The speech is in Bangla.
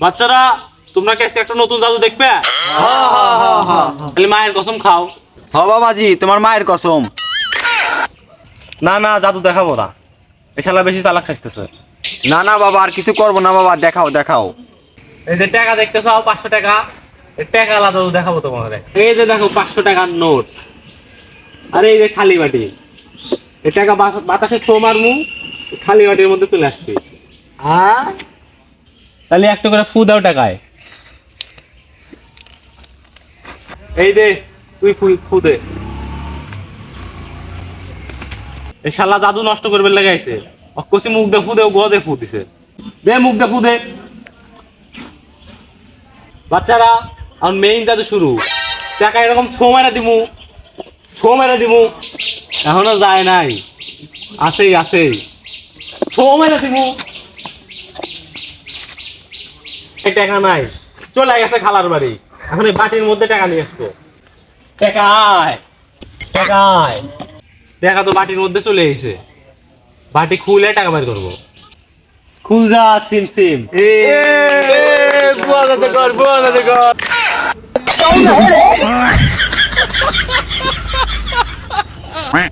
বাচ্চারা তোমরা কি আজকে একটা নতুন জাদু দেখবে? তাহলে মায়ের কসম খাও। হ বাবাজি, তোমার মায়ের কসম। না না, জাদু দেখাবো না, এই শালা বেশি চালাক খাইতেছে। না না বাবা, আর কিছু করবো না বাবা, দেখাও দেখাও। এই যে টাকা দেখতে চাও 500 টাকা, এই টাকা আলাদা দেখাবো তোমাদের। এই যে দেখো 500 টাকার নোট, আর এই যে খালি বাটি। এই টাকা বাতাসে ছো মারমু, খালি বাটির মধ্যে চলে আসবে। তাহলে একটা করে ফু দাও টাকায়। এই দে, তুই ফু দে। এই শালা জাদু নষ্ট করবে লাগাইছে। অকসি মুখ দে ফু দে, গদে ফু দিছে। দে মুখ দে ফু দে। বাচ্চারা আমার মেইন জাদু শুরু। টাকা এরকম ছো মেরে দিমু, এখনো যায় নাই, আছেই আছেই, ছো মেরে দিমু। এই টাকা নাই, চলে গেছে খালার বাড়ি। এখন এই বাটির মধ্যে টাকা নিয়ে আসবো। টাকা আয়, টাকা আয়। টাকা তো বাটির মধ্যে চলে এসেছে, বাটি খুলে টাকা বের করবো। খুল যা সিম সিম। বুয়া যাতে কর, বুয়া যাতে কর।